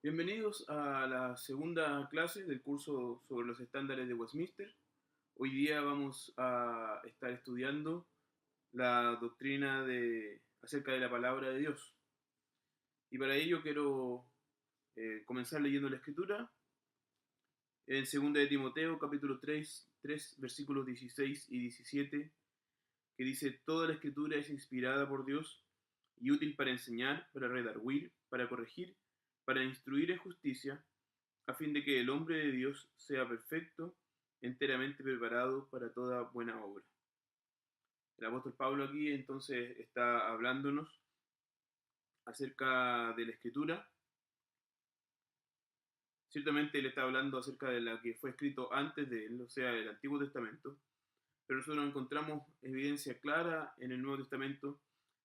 Bienvenidos a la segunda clase del curso sobre los estándares de Westminster. Hoy día vamos a estar estudiando la doctrina acerca de la palabra de Dios. Y para ello quiero comenzar leyendo la escritura en 2 de Timoteo, capítulo 3, versículos 16 y 17, que dice: Toda la escritura es inspirada por Dios y útil para enseñar, para redarguir, para corregir, para instruir en justicia, a fin de que el hombre de Dios sea perfecto, enteramente preparado para toda buena obra. El apóstol Pablo aquí entonces está hablándonos acerca de la escritura. Ciertamente él está hablando acerca de la que fue escrito antes de él, o sea, el Antiguo Testamento, pero nosotros encontramos evidencia clara en el Nuevo Testamento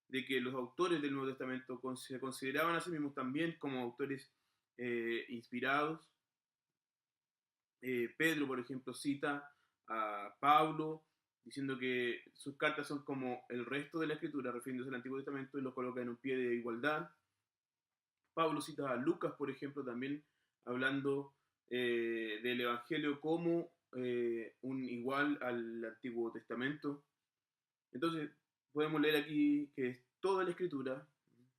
de que los autores del Nuevo Testamento se consideraban a sí mismos también como autores inspirados. Pedro, por ejemplo, cita a Pablo diciendo que sus cartas son como el resto de la escritura, refiriéndose al Antiguo Testamento, y lo coloca en un pie de igualdad. Pablo cita a Lucas, por ejemplo, también hablando del Evangelio como un igual al Antiguo Testamento. Entonces, podemos leer aquí que es toda la escritura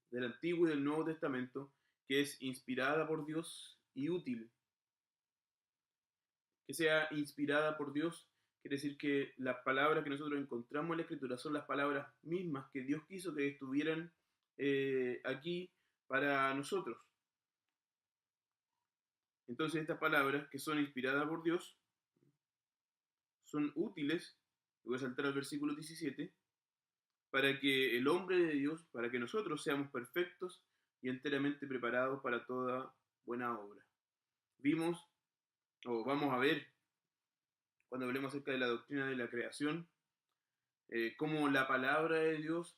del Antiguo y del Nuevo Testamento, que es inspirada por Dios y útil. Que sea inspirada por Dios quiere decir que las palabras que nosotros encontramos en la escritura son las palabras mismas que Dios quiso que estuvieran aquí para nosotros. Entonces estas palabras que son inspiradas por Dios son útiles, voy a saltar al versículo 17, para que el hombre de Dios, para que nosotros seamos perfectos y enteramente preparados para toda buena obra. Vimos, o vamos a ver, cuando hablemos acerca de la doctrina de la creación, cómo la palabra de Dios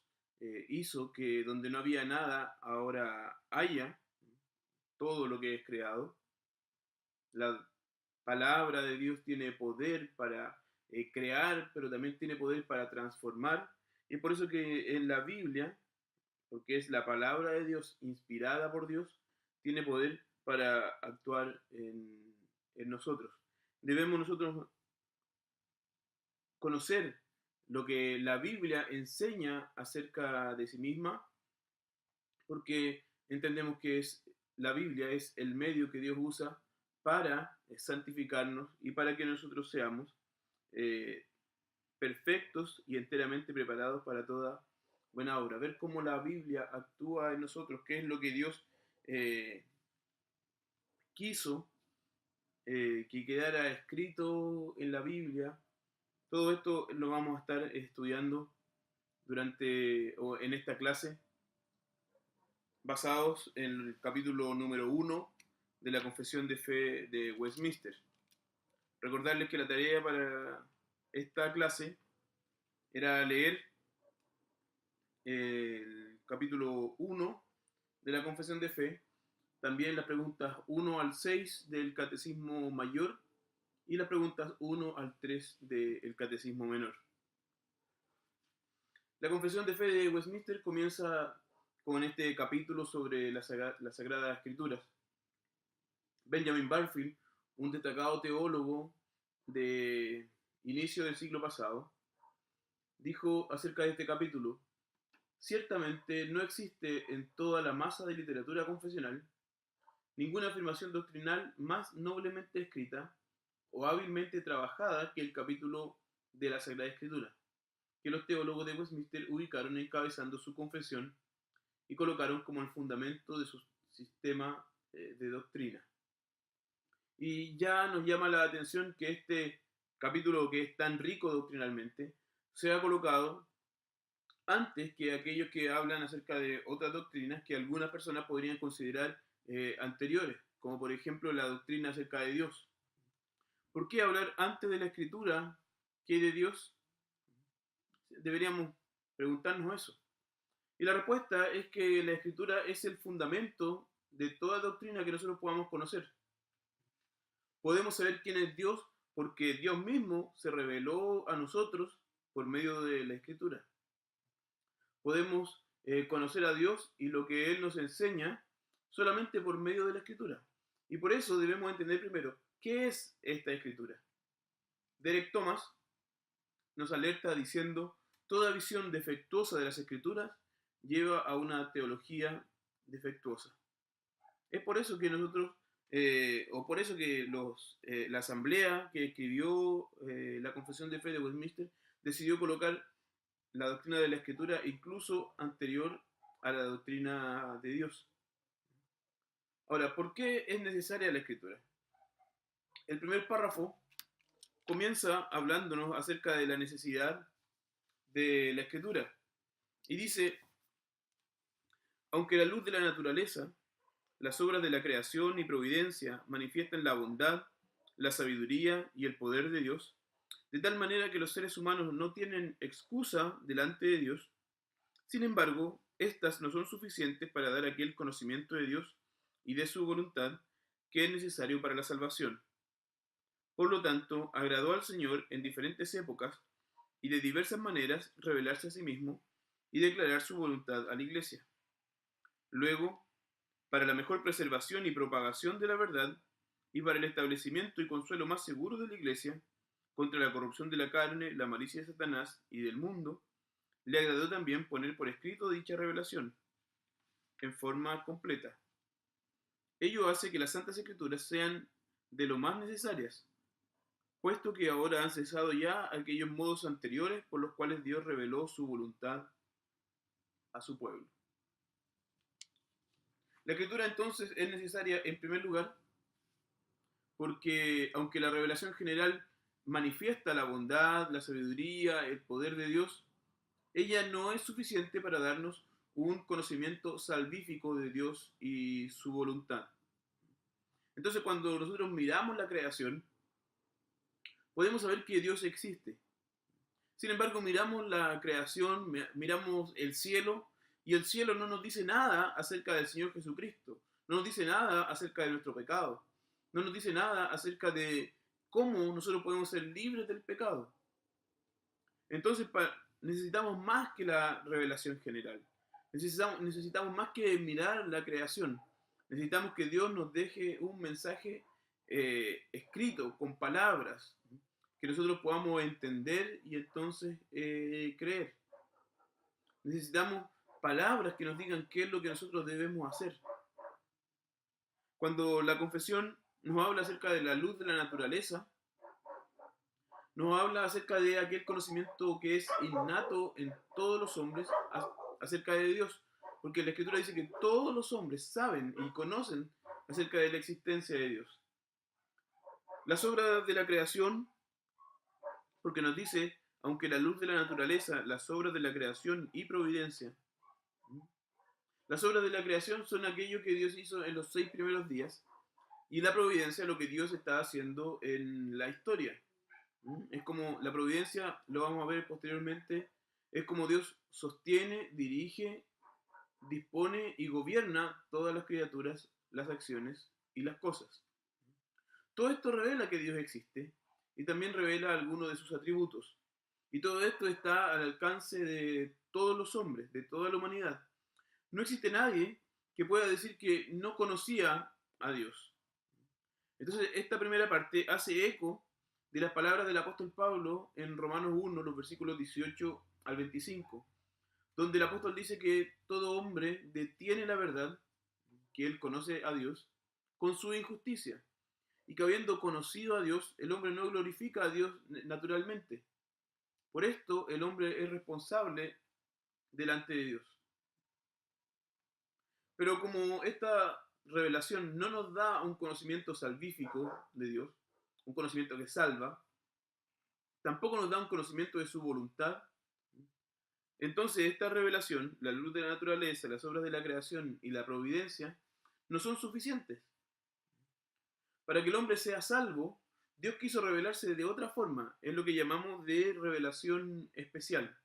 hizo que donde no había nada, ahora haya todo lo que es creado. La palabra de Dios tiene poder para crear, pero también tiene poder para transformar. Y es por eso que en la Biblia, porque es la palabra de Dios inspirada por Dios, tiene poder para actuar en nosotros. Debemos nosotros conocer lo que la Biblia enseña acerca de sí misma, porque entendemos que la Biblia es el medio que Dios usa para santificarnos y para que nosotros seamos eh, perfectos y enteramente preparados para toda buena obra. Ver cómo la Biblia actúa en nosotros, qué es lo que Dios eh, quiso que quedara escrito en la Biblia. Todo esto lo vamos a estar estudiando o en esta clase, basados en el capítulo número 1 de la Confesión de Fe de Westminster. Recordarles que la tarea para esta clase era leer el capítulo 1 de la Confesión de Fe, también las preguntas 1 al 6 del Catecismo Mayor y las preguntas 1 al 3 del Catecismo Menor. La Confesión de Fe de Westminster comienza con este capítulo sobre las Sagradas Escrituras. Benjamin Barfield, un destacado teólogo de inicio del siglo pasado, dijo acerca de este capítulo: ciertamente no existe en toda la masa de literatura confesional ninguna afirmación doctrinal más noblemente escrita o hábilmente trabajada que el capítulo de la Sagrada Escritura, que los teólogos de Westminster ubicaron encabezando su confesión y colocaron como el fundamento de su sistema de doctrina. Y ya nos llama la atención que este capítulo, que es tan rico doctrinalmente, sea colocado antes que aquellos que hablan acerca de otras doctrinas que algunas personas podrían considerar anteriores, como por ejemplo la doctrina acerca de Dios. ¿Por qué hablar antes de la Escritura que de Dios? Deberíamos preguntarnos eso. Y la respuesta es que la Escritura es el fundamento de toda doctrina que nosotros podamos conocer. Podemos saber quién es Dios porque Dios mismo se reveló a nosotros por medio de la Escritura. Podemos conocer a Dios y lo que Él nos enseña solamente por medio de la Escritura. Y por eso debemos entender primero, ¿qué es esta Escritura? Derek Thomas nos alerta diciendo, toda visión defectuosa de las Escrituras lleva a una teología defectuosa. Es por eso que nosotros, o por eso que la asamblea que escribió la Confesión de Fe de Westminster decidió colocar la doctrina de la Escritura incluso anterior a la doctrina de Dios. Ahora, ¿por qué es necesaria la Escritura? El primer párrafo comienza hablándonos acerca de la necesidad de la Escritura. Y dice, aunque la luz de la naturaleza, las obras de la creación y providencia manifiestan la bondad, la sabiduría y el poder de Dios, de tal manera que los seres humanos no tienen excusa delante de Dios. Sin embargo, estas no son suficientes para dar aquel conocimiento de Dios y de su voluntad que es necesario para la salvación. Por lo tanto, agradó al Señor en diferentes épocas y de diversas maneras revelarse a sí mismo y declarar su voluntad a la Iglesia. Luego, para la mejor preservación y propagación de la verdad y para el establecimiento y consuelo más seguro de la Iglesia contra la corrupción de la carne, la malicia de Satanás y del mundo, le agradó también poner por escrito dicha revelación en forma completa. Ello hace que las Santas Escrituras sean de lo más necesarias, puesto que ahora han cesado ya aquellos modos anteriores por los cuales Dios reveló su voluntad a su pueblo. La Escritura entonces es necesaria en primer lugar porque aunque la revelación general manifiesta la bondad, la sabiduría, el poder de Dios, ella no es suficiente para darnos un conocimiento salvífico de Dios y su voluntad. Entonces, cuando nosotros miramos la creación, podemos saber que Dios existe. Sin embargo, miramos la creación, miramos el cielo, y el cielo no nos dice nada acerca del Señor Jesucristo, no nos dice nada acerca de nuestro pecado, no nos dice nada acerca de cómo nosotros podemos ser libres del pecado. Entonces, necesitamos más que la revelación general. Necesitamos más que mirar la creación. Necesitamos que Dios nos deje un mensaje escrito, con palabras, que nosotros podamos entender y entonces creer. Necesitamos palabras que nos digan qué es lo que nosotros debemos hacer. Cuando la confesión nos habla acerca de la luz de la naturaleza, nos habla acerca de aquel conocimiento que es innato en todos los hombres acerca de Dios. Porque la Escritura dice que todos los hombres saben y conocen acerca de la existencia de Dios. Las obras de la creación, porque nos dice, aunque la luz de la naturaleza, las obras de la creación y providencia. Las obras de la creación son aquello que Dios hizo en los 6 primeros días, y la providencia lo que Dios está haciendo en la historia. Es como la providencia, lo vamos a ver posteriormente, es como Dios sostiene, dirige, dispone y gobierna todas las criaturas, las acciones y las cosas. Todo esto revela que Dios existe y también revela algunos de sus atributos. Y todo esto está al alcance de todos los hombres, de toda la humanidad. No existe nadie que pueda decir que no conocía a Dios. Entonces, esta primera parte hace eco de las palabras del apóstol Pablo en Romanos 1, los versículos 18 al 25, donde el apóstol dice que todo hombre detiene la verdad, que él conoce a Dios, con su injusticia, y que habiendo conocido a Dios, el hombre no glorifica a Dios naturalmente. Por esto, el hombre es responsable delante de Dios. Pero como esta revelación no nos da un conocimiento salvífico de Dios, un conocimiento que salva, tampoco nos da un conocimiento de su voluntad. Entonces esta revelación, la luz de la naturaleza, las obras de la creación y la providencia, no son suficientes. Para que el hombre sea salvo, Dios quiso revelarse de otra forma, es lo que llamamos de revelación especial.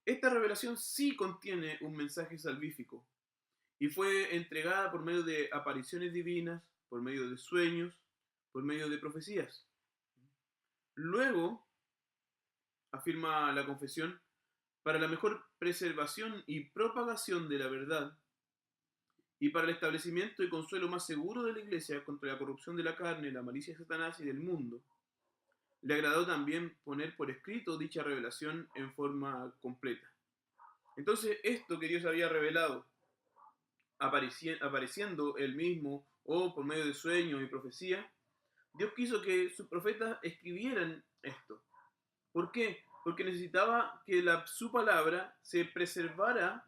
Esta revelación sí contiene un mensaje salvífico y fue entregada por medio de apariciones divinas, por medio de sueños, por medio de profecías. Luego, afirma la confesión, para la mejor preservación y propagación de la verdad y para el establecimiento y consuelo más seguro de la Iglesia contra la corrupción de la carne, la malicia de Satanás y del mundo, le agradó también poner por escrito dicha revelación en forma completa. Entonces, esto que Dios había revelado, apareciendo él mismo o por medio de sueños y profecía, Dios quiso que sus profetas escribieran esto. ¿Por qué? Porque necesitaba que su palabra se preservara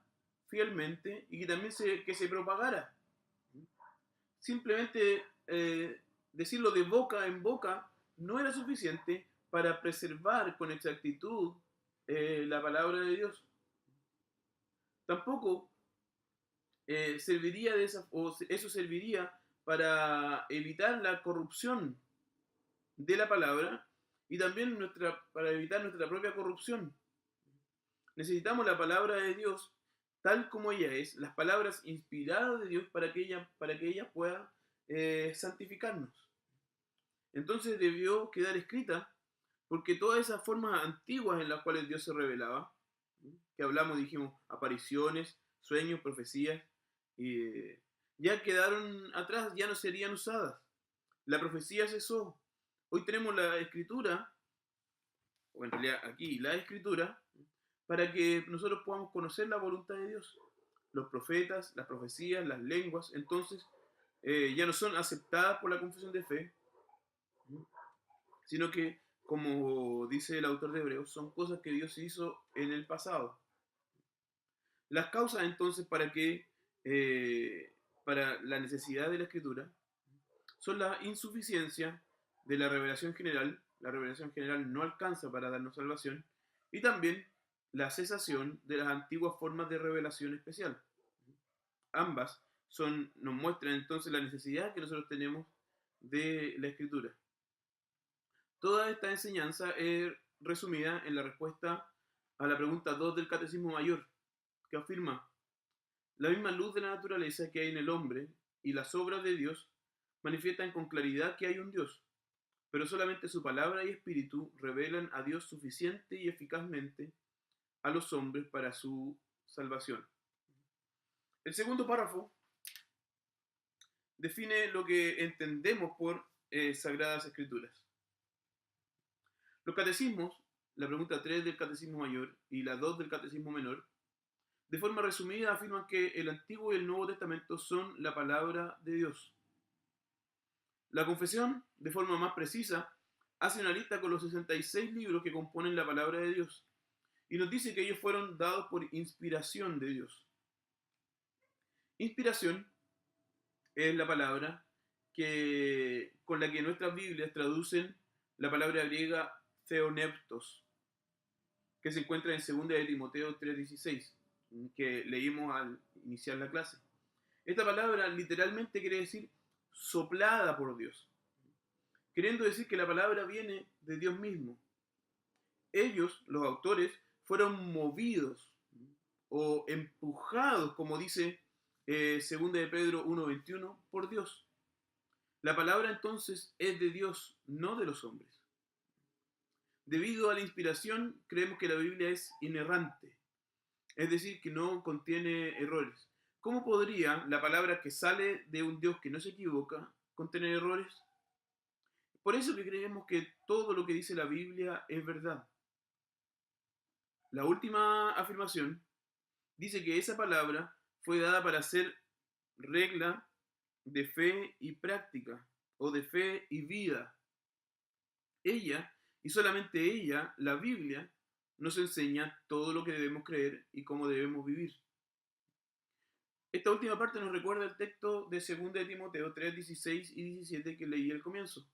fielmente y que también que se propagara. Simplemente decirlo de boca en boca no era suficiente para preservar con exactitud la palabra de Dios. Tampoco serviría de esa, o eso serviría para evitar la corrupción de la palabra y también para evitar nuestra propia corrupción. Necesitamos la palabra de Dios tal como ella es, las palabras inspiradas de Dios para que ella pueda santificarnos. Entonces debió quedar escrita porque todas esas formas antiguas en las cuales Dios se revelaba, que hablamos, dijimos, apariciones, sueños, profecías, ya quedaron atrás, ya no serían usadas. La profecía cesó. Hoy tenemos la escritura, o en realidad aquí la escritura, para que nosotros podamos conocer la voluntad de Dios. Los profetas, las profecías, las lenguas, entonces ya no son aceptadas por la confesión de fe, sino que, como dice el autor de Hebreos, son cosas que Dios hizo en el pasado. Las causas entonces para la necesidad de la escritura son la insuficiencia de la revelación general no alcanza para darnos salvación, y también la cesación de las antiguas formas de revelación especial. Ambas nos muestran entonces la necesidad que nosotros tenemos de la escritura. Toda esta enseñanza es resumida en la respuesta a la pregunta 2 del Catecismo Mayor, que afirma: la misma luz de la naturaleza que hay en el hombre y las obras de Dios manifiestan con claridad que hay un Dios, pero solamente su palabra y espíritu revelan a Dios suficiente y eficazmente a los hombres para su salvación. El segundo párrafo define lo que entendemos por Sagradas Escrituras. Los catecismos, la pregunta 3 del Catecismo Mayor y la 2 del Catecismo Menor, de forma resumida afirman que el Antiguo y el Nuevo Testamento son la palabra de Dios. La Confesión, de forma más precisa, hace una lista con los 66 libros que componen la palabra de Dios y nos dice que ellos fueron dados por inspiración de Dios. Inspiración es la palabra con la que nuestras Biblias traducen la palabra griega theoneptos, que se encuentra en 2 de Timoteo 3:16, que leímos al iniciar la clase. Esta palabra literalmente quiere decir soplada por Dios, queriendo decir que la palabra viene de Dios mismo. Ellos, los autores, fueron movidos o empujados, como dice 2 de Pedro 1:21, por Dios. La palabra entonces es de Dios, no de los hombres. Debido a la inspiración, creemos que la Biblia es inerrante, es decir, que no contiene errores. ¿Cómo podría la palabra que sale de un Dios que no se equivoca contener errores? Por eso que creemos que todo lo que dice la Biblia es verdad. La última afirmación dice que esa palabra fue dada para ser regla de fe y práctica, o de fe y vida. Ella, y solamente ella, la Biblia, nos enseña todo lo que debemos creer y cómo debemos vivir. Esta última parte nos recuerda el texto de 2 de Timoteo 3:16 y 17 que leí al comienzo.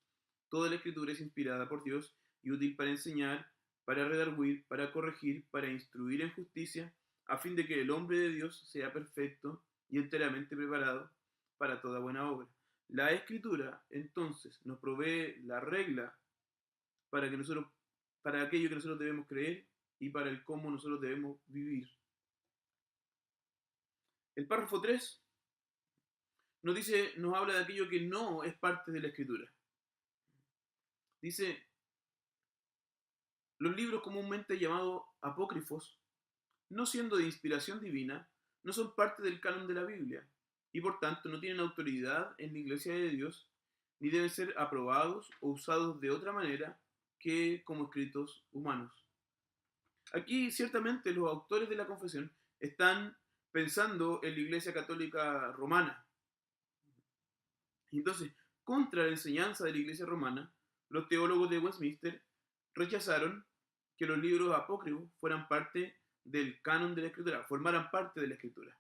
Toda la escritura es inspirada por Dios y útil para enseñar, para redarguir, para corregir, para instruir en justicia, a fin de que el hombre de Dios sea perfecto y enteramente preparado para toda buena obra. La escritura, entonces, nos provee la regla para aquello que nosotros debemos creer y para el cómo nosotros debemos vivir. El párrafo 3 nos habla de aquello que no es parte de la escritura. Dice: los libros comúnmente llamados apócrifos, no siendo de inspiración divina, no son parte del canon de la Biblia, y por tanto no tienen autoridad en la iglesia de Dios, ni deben ser aprobados o usados de otra manera que como escritos humanos. Aquí ciertamente los autores de la confesión están pensando en la Iglesia Católica Romana. Entonces, contra la enseñanza de la Iglesia Romana, los teólogos de Westminster rechazaron que los libros apócrifos fueran parte del canon de la Escritura, formaran parte de la Escritura.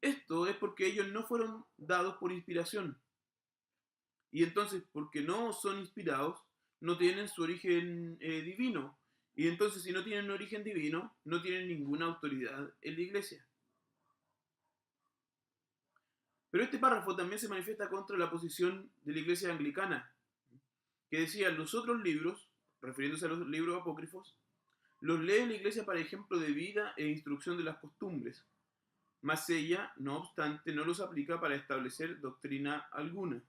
Esto es porque ellos no fueron dados por inspiración. Y entonces, porque no son inspirados, no tienen su origen divino. Y entonces, si no tienen un origen divino, no tienen ninguna autoridad en la iglesia. Pero este párrafo también se manifiesta contra la posición de la iglesia anglicana, que decía, los otros libros, refiriéndose a los libros apócrifos, los lee la iglesia para ejemplo de vida e instrucción de las costumbres, mas ella, no obstante, no los aplica para establecer doctrina alguna.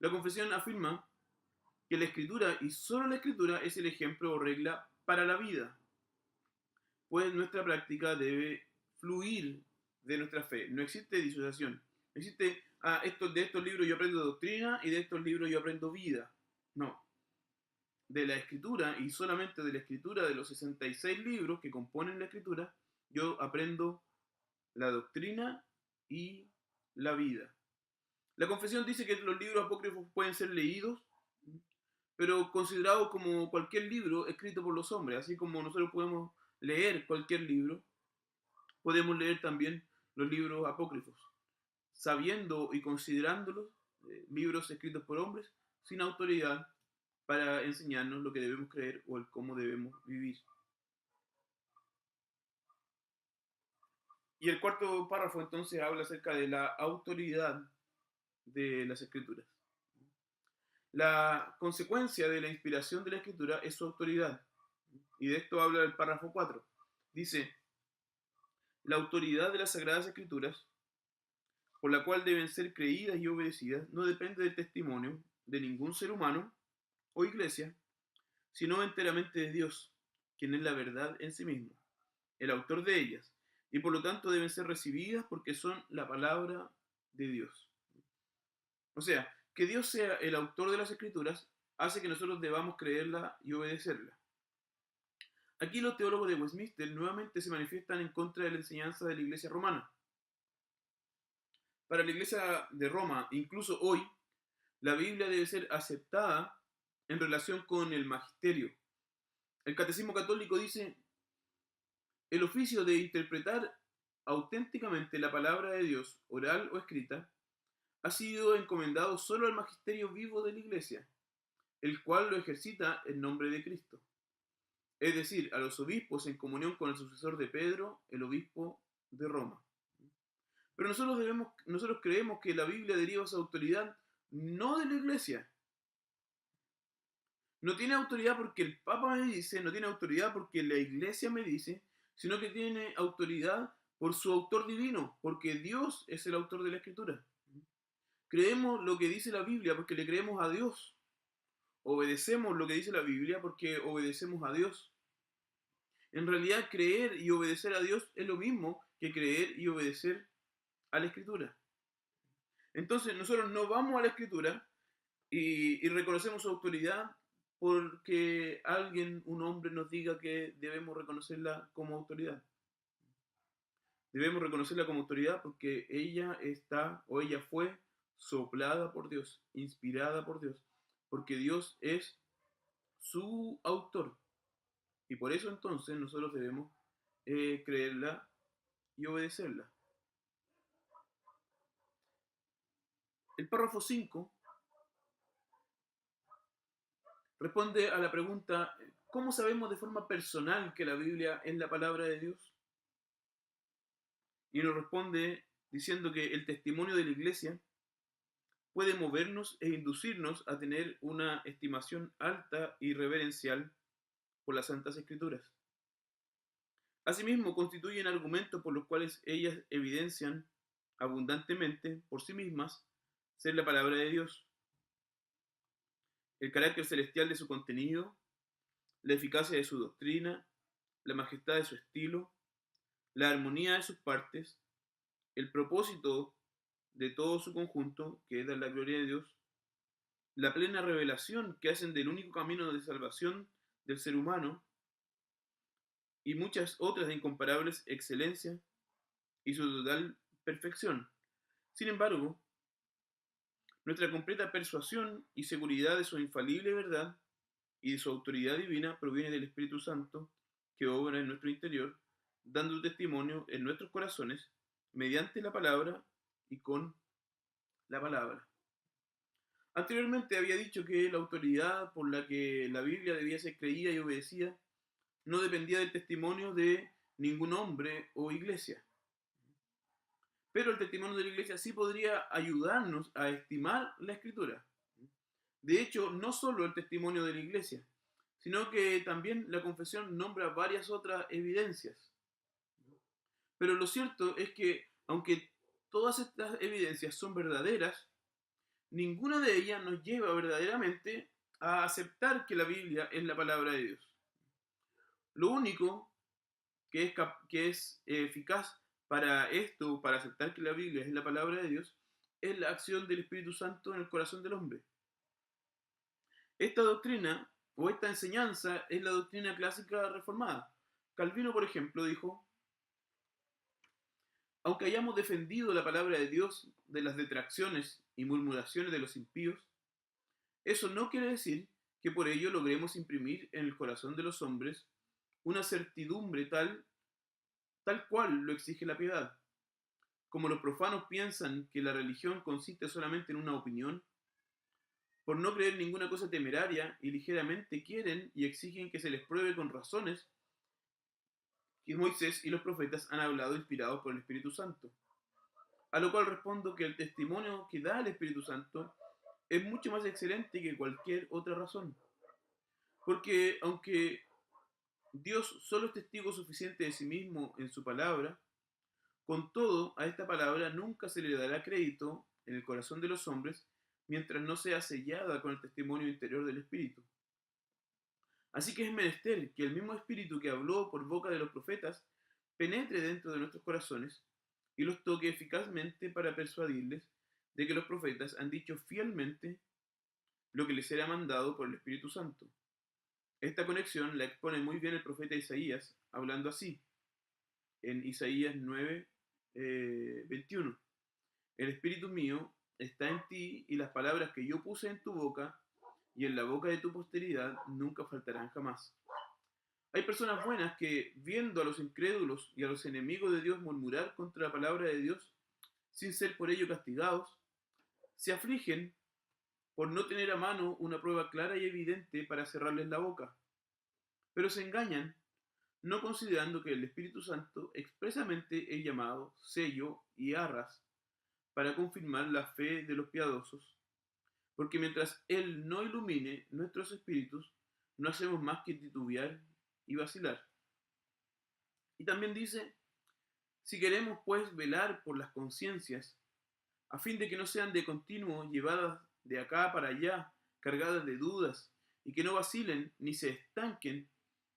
La confesión afirma que la escritura y solo la escritura es el ejemplo o regla para la vida, pues nuestra práctica debe fluir de nuestra fe. No existe disociación. No existe, de estos libros yo aprendo doctrina y de estos libros yo aprendo vida. No. De la escritura y solamente de la escritura de los 66 libros que componen la escritura, yo aprendo la doctrina y la vida. La confesión dice que los libros apócrifos pueden ser leídos, pero considerados como cualquier libro escrito por los hombres, así como nosotros podemos leer cualquier libro, podemos leer también los libros apócrifos, sabiendo y considerándolos libros escritos por hombres sin autoridad para enseñarnos lo que debemos creer o el cómo debemos vivir. Y el cuarto párrafo entonces habla acerca de la autoridad de las escrituras. La consecuencia de la inspiración de la escritura es su autoridad. Y de esto habla el párrafo 4. Dice, la autoridad de las Sagradas Escrituras, por la cual deben ser creídas y obedecidas, no depende del testimonio de ningún ser humano o iglesia, sino enteramente de Dios, quien es la verdad en sí mismo, el autor de ellas, y por lo tanto deben ser recibidas porque son la palabra de Dios. O sea, que Dios sea el autor de las Escrituras hace que nosotros debamos creerla y obedecerla. Aquí los teólogos de Westminster nuevamente se manifiestan en contra de la enseñanza de la Iglesia romana. Para la Iglesia de Roma, incluso hoy, la Biblia debe ser aceptada en relación con el magisterio. El Catecismo Católico dice, el oficio de interpretar auténticamente la palabra de Dios, oral o escrita, ha sido encomendado solo al magisterio vivo de la Iglesia, el cual lo ejercita en nombre de Cristo. Es decir, a los obispos en comunión con el sucesor de Pedro, el obispo de Roma. Pero nosotros creemos que la Biblia deriva su autoridad no de la Iglesia. No tiene autoridad porque el Papa me dice, no tiene autoridad porque la Iglesia me dice, sino que tiene autoridad por su autor divino, porque Dios es el autor de la Escritura. Creemos lo que dice la Biblia porque le creemos a Dios. Obedecemos lo que dice la Biblia porque obedecemos a Dios. En realidad, creer y obedecer a Dios es lo mismo que creer y obedecer a la Escritura. Entonces, nosotros no vamos a la Escritura y reconocemos su autoridad porque alguien, un hombre, nos diga que debemos reconocerla como autoridad. Debemos reconocerla como autoridad porque ella está o ella fue soplada por Dios, inspirada por Dios, porque Dios es su autor. Y por eso entonces nosotros debemos creerla y obedecerla. El párrafo 5 responde a la pregunta, ¿cómo sabemos de forma personal que la Biblia es la palabra de Dios? Y nos responde diciendo que el testimonio de la Iglesia puede movernos e inducirnos a tener una estimación alta y reverencial por las Santas Escrituras. Asimismo, constituyen argumentos por los cuales ellas evidencian abundantemente por sí mismas ser la palabra de Dios, el carácter celestial de su contenido, la eficacia de su doctrina, la majestad de su estilo, la armonía de sus partes, el propósito de todo su conjunto, que es dar la gloria de Dios, la plena revelación que hacen del único camino de salvación del ser humano y muchas otras incomparables excelencias y su total perfección. Sin embargo, nuestra completa persuasión y seguridad de su infalible verdad y de su autoridad divina proviene del Espíritu Santo que obra en nuestro interior, dando testimonio en nuestros corazones mediante la palabra y con la palabra. Anteriormente había dicho que la autoridad por la que la Biblia debía ser creída y obedecida no dependía del testimonio de ningún hombre o iglesia. Pero el testimonio de la iglesia sí podría ayudarnos a estimar la escritura. De hecho, no solo el testimonio de la iglesia, sino que también la confesión nombra varias otras evidencias. Pero lo cierto es que, aunque todas estas evidencias son verdaderas, ninguna de ellas nos lleva verdaderamente a aceptar que la Biblia es la palabra de Dios. Lo único que es eficaz para esto, para aceptar que la Biblia es la palabra de Dios, es la acción del Espíritu Santo en el corazón del hombre. Esta doctrina o esta enseñanza es la doctrina clásica reformada. Calvino, por ejemplo, dijo: aunque hayamos defendido la palabra de Dios de las detracciones y murmuraciones de los impíos, eso no quiere decir que por ello logremos imprimir en el corazón de los hombres una certidumbre tal cual lo exige la piedad. Como los profanos piensan que la religión consiste solamente en una opinión, por no creer ninguna cosa temeraria y ligeramente quieren y exigen que se les pruebe con razones que Moisés y los profetas han hablado inspirados por el Espíritu Santo. A lo cual respondo que el testimonio que da el Espíritu Santo es mucho más excelente que cualquier otra razón. Porque aunque Dios solo es testigo suficiente de sí mismo en su palabra, con todo, a esta palabra nunca se le dará crédito en el corazón de los hombres mientras no sea sellada con el testimonio interior del Espíritu. Así que es menester que el mismo Espíritu que habló por boca de los profetas penetre dentro de nuestros corazones y los toque eficazmente para persuadirles de que los profetas han dicho fielmente lo que les era mandado por el Espíritu Santo. Esta conexión la expone muy bien el profeta Isaías, hablando así, en Isaías 9, 21. El Espíritu mío está en ti y las palabras que yo puse en tu boca y en la boca de tu posteridad nunca faltarán jamás. Hay personas buenas que, viendo a los incrédulos y a los enemigos de Dios murmurar contra la palabra de Dios, sin ser por ello castigados, se afligen por no tener a mano una prueba clara y evidente para cerrarles la boca. Pero se engañan, no considerando que el Espíritu Santo expresamente es llamado sello y arras para confirmar la fe de los piadosos, porque mientras Él no ilumine nuestros espíritus, no hacemos más que titubear y vacilar. Y también dice: si queremos pues velar por las conciencias, a fin de que no sean de continuo llevadas de acá para allá, cargadas de dudas, y que no vacilen ni se estanquen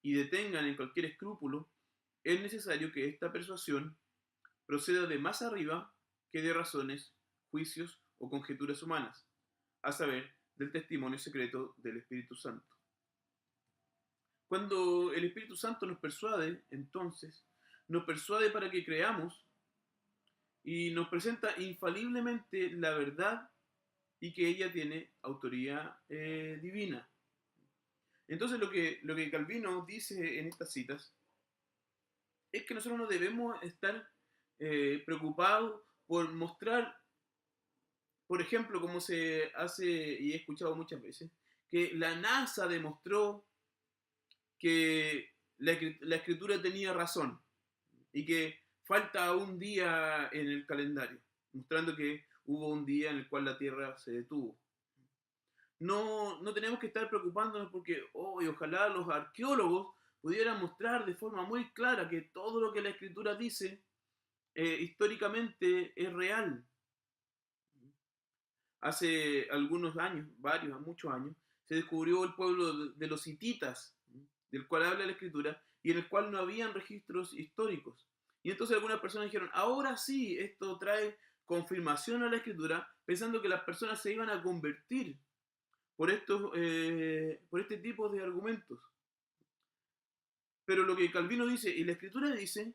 y detengan en cualquier escrúpulo, es necesario que esta persuasión proceda de más arriba que de razones, juicios o conjeturas humanas, a saber, del testimonio secreto del Espíritu Santo. Cuando el Espíritu Santo nos persuade, entonces, nos persuade para que creamos y nos presenta infaliblemente la verdad y que ella tiene autoría divina. Entonces lo que Calvino dice en estas citas es que nosotros no debemos estar preocupados por mostrar, por ejemplo, como se hace y he escuchado muchas veces, que la NASA demostró que la escritura tenía razón y que falta un día en el calendario, mostrando que hubo un día en el cual la Tierra se detuvo. No tenemos que estar preocupándonos porque ojalá los arqueólogos pudieran mostrar de forma muy clara que todo lo que la escritura dice históricamente es real. Hace algunos años, muchos años, se descubrió el pueblo de los hititas, del cual habla la escritura, y en el cual no habían registros históricos. Y entonces algunas personas dijeron, ahora sí, esto trae confirmación a la Escritura, pensando que las personas se iban a convertir por este tipo de argumentos. Pero lo que Calvino dice y la Escritura dice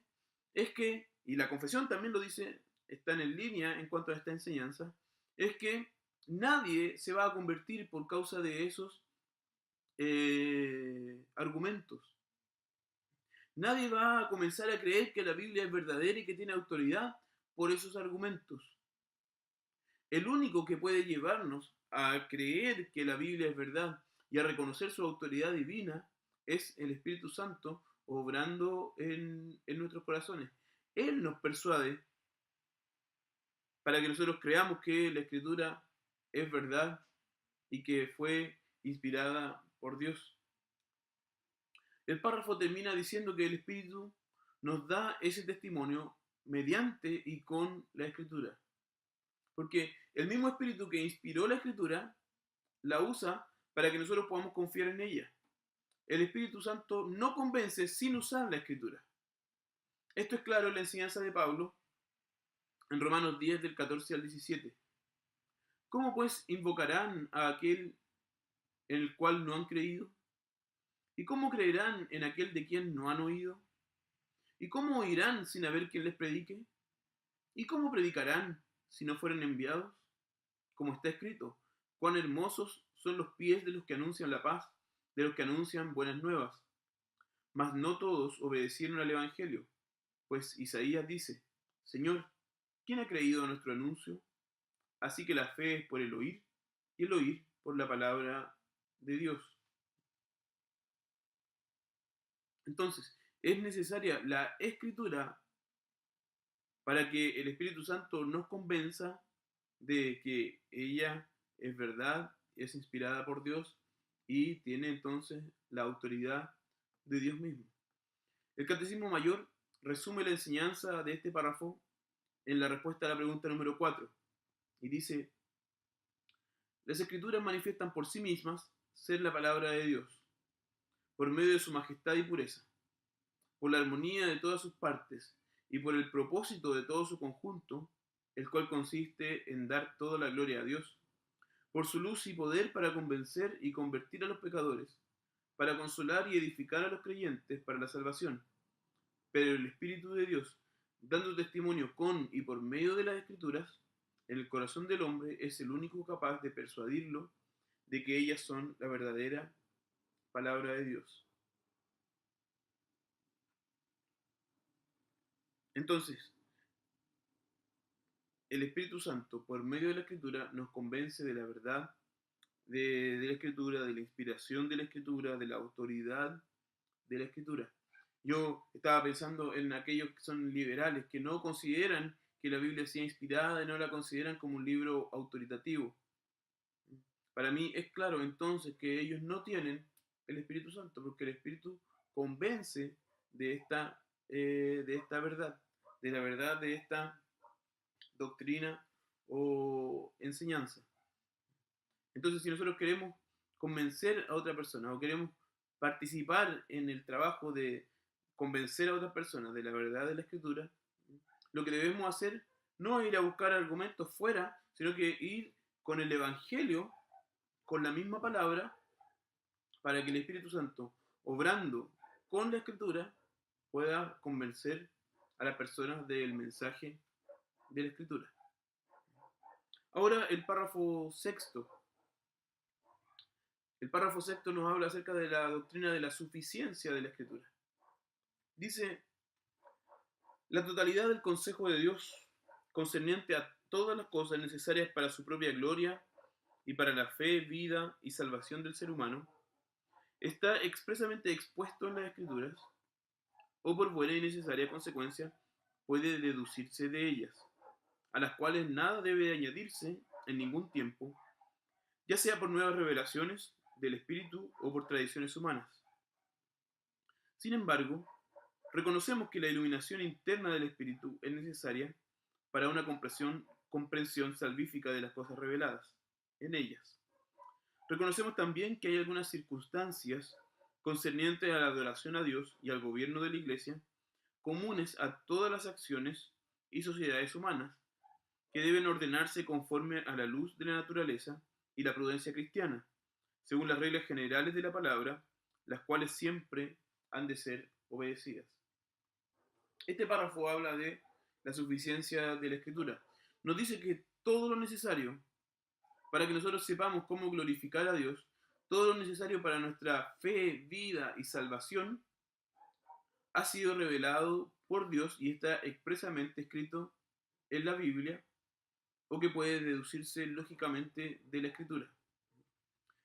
es que, y la confesión también lo dice, están en línea en cuanto a esta enseñanza, es que nadie se va a convertir por causa de esos argumentos. Nadie va a comenzar a creer que la Biblia es verdadera y que tiene autoridad por esos argumentos. El único que puede llevarnos a creer que la Biblia es verdad y a reconocer su autoridad divina es el Espíritu Santo obrando en nuestros corazones. Él nos persuade para que nosotros creamos que la Escritura es verdad y que fue inspirada por Dios. El párrafo termina diciendo que el Espíritu nos da ese testimonio mediante y con la Escritura. Porque el mismo Espíritu que inspiró la Escritura la usa para que nosotros podamos confiar en ella. El Espíritu Santo no convence sin usar la Escritura. Esto es claro en la enseñanza de Pablo en Romanos 10 del 14 al 17. ¿Cómo pues invocarán a aquel en el cual no han creído? ¿Y cómo creerán en aquel de quien no han oído? ¿Y cómo oirán sin haber quien les predique? ¿Y cómo predicarán si no fueren enviados? Como está escrito, cuán hermosos son los pies de los que anuncian la paz, de los que anuncian buenas nuevas. Mas no todos obedecieron al Evangelio, pues Isaías dice, Señor, ¿quién ha creído a nuestro anuncio? Así que la fe es por el oír, y el oír por la palabra de Dios. Entonces, es necesaria la Escritura para que el Espíritu Santo nos convenza de que ella es verdad, es inspirada por Dios y tiene entonces la autoridad de Dios mismo. El Catecismo Mayor resume la enseñanza de este párrafo en la respuesta a la pregunta número 4 y dice, las Escrituras manifiestan por sí mismas ser la palabra de Dios, por medio de su majestad y pureza, por la armonía de todas sus partes y por el propósito de todo su conjunto, el cual consiste en dar toda la gloria a Dios, por su luz y poder para convencer y convertir a los pecadores, para consolar y edificar a los creyentes para la salvación. Pero el Espíritu de Dios, dando testimonio con y por medio de las Escrituras, en el corazón del hombre es el único capaz de persuadirlo de que ellas son la verdadera palabra de Dios. Entonces, el Espíritu Santo, por medio de la Escritura, nos convence de la verdad de la Escritura, de la inspiración de la Escritura, de la autoridad de la Escritura. Yo estaba pensando en aquellos que son liberales, que no consideran que la Biblia sea inspirada y no la consideran como un libro autoritativo. Para mí es claro entonces que ellos no tienen el Espíritu Santo, porque el Espíritu convence de esta verdad, de la verdad de esta doctrina o enseñanza. Entonces, si nosotros queremos convencer a otra persona o queremos participar en el trabajo de convencer a otras personas de la verdad de la Escritura, lo que debemos hacer no es ir a buscar argumentos fuera, sino que ir con el Evangelio, con la misma palabra, para que el Espíritu Santo, obrando con la Escritura, pueda convencer a las personas del mensaje de la Escritura. Ahora el párrafo sexto. El párrafo sexto nos habla acerca de la doctrina de la suficiencia de la Escritura. Dice, la totalidad del consejo de Dios concerniente a todas las cosas necesarias para su propia gloria y para la fe, vida y salvación del ser humano, está expresamente expuesto en las Escrituras, o por buena y necesaria consecuencia puede deducirse de ellas, a las cuales nada debe añadirse en ningún tiempo, ya sea por nuevas revelaciones del Espíritu o por tradiciones humanas. Sin embargo, reconocemos que la iluminación interna del Espíritu es necesaria para una comprensión salvífica de las cosas reveladas en ellas. Reconocemos también que hay algunas circunstancias concernientes a la adoración a Dios y al gobierno de la Iglesia, comunes a todas las acciones y sociedades humanas, que deben ordenarse conforme a la luz de la naturaleza y la prudencia cristiana, según las reglas generales de la palabra, las cuales siempre han de ser obedecidas. Este párrafo habla de la suficiencia de la Escritura. Nos dice que todo lo necesario para que nosotros sepamos cómo glorificar a Dios, todo lo necesario para nuestra fe, vida y salvación, ha sido revelado por Dios y está expresamente escrito en la Biblia, o que puede deducirse lógicamente de la Escritura.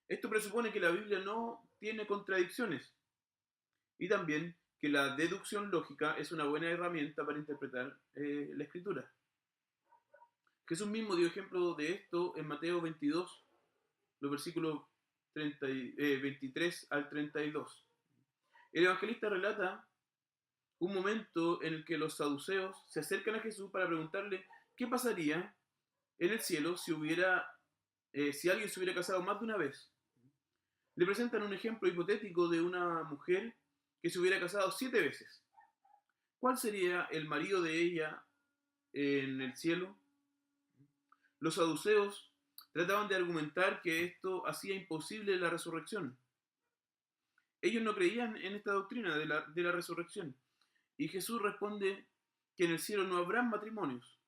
Esto presupone que la Biblia no tiene contradicciones y también que la deducción lógica es una buena herramienta para interpretar la Escritura. Jesús mismo dio ejemplo de esto en Mateo 22, los versículos 23 al 32. El evangelista relata un momento en el que los saduceos se acercan a Jesús para preguntarle qué pasaría en el cielo si alguien se hubiera casado más de una vez. Le presentan un ejemplo hipotético de una mujer que se hubiera casado 7 veces. ¿Cuál sería el marido de ella en el cielo? Los saduceos trataban de argumentar que esto hacía imposible la resurrección. Ellos no creían en esta doctrina de la resurrección. Y Jesús responde que en el cielo no habrá matrimonios.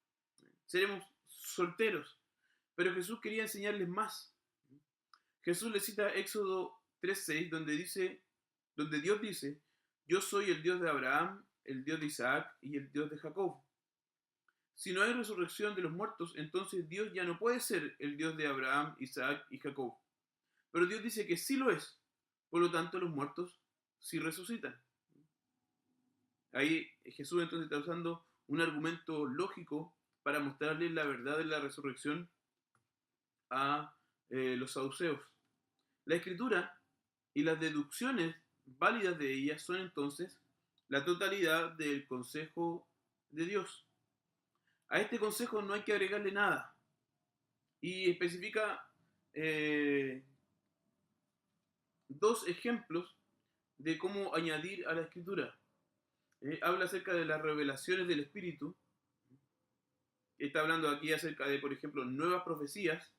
Seremos solteros. Pero Jesús quería enseñarles más. Jesús les cita Éxodo 3:6, donde Dios dice: yo soy el Dios de Abraham, el Dios de Isaac y el Dios de Jacob. Si no hay resurrección de los muertos, entonces Dios ya no puede ser el Dios de Abraham, Isaac y Jacob. Pero Dios dice que sí lo es. Por lo tanto, los muertos sí resucitan. Ahí Jesús entonces está usando un argumento lógico para mostrarles la verdad de la resurrección a los saduceos. La escritura y las deducciones válidas de ella son entonces la totalidad del consejo de Dios. A este consejo no hay que agregarle nada. Y especifica dos ejemplos de cómo añadir a la escritura. Habla acerca de las revelaciones del Espíritu. Está hablando aquí acerca de, por ejemplo, nuevas profecías.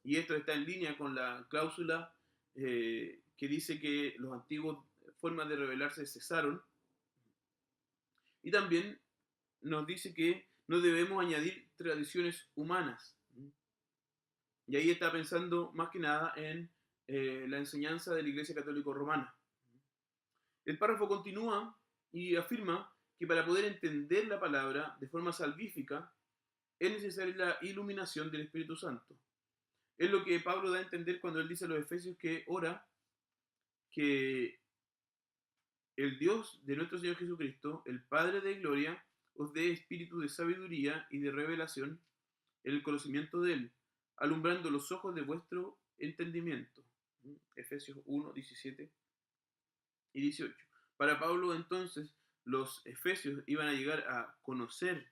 Y esto está en línea con la cláusula que dice que las antiguas formas de revelarse cesaron. Y también nos dice que no debemos añadir tradiciones humanas. Y ahí está pensando más que nada en la enseñanza de la Iglesia Católica Romana. El párrafo continúa y afirma que para poder entender la palabra de forma salvífica es necesaria la iluminación del Espíritu Santo. Es lo que Pablo da a entender cuando él dice a los Efesios que ora que el Dios de nuestro Señor Jesucristo, el Padre de gloria, os dé espíritu de sabiduría y de revelación en el conocimiento de Él, alumbrando los ojos de vuestro entendimiento. Efesios 1, 17 y 18. Para Pablo entonces los efesios iban a llegar a conocer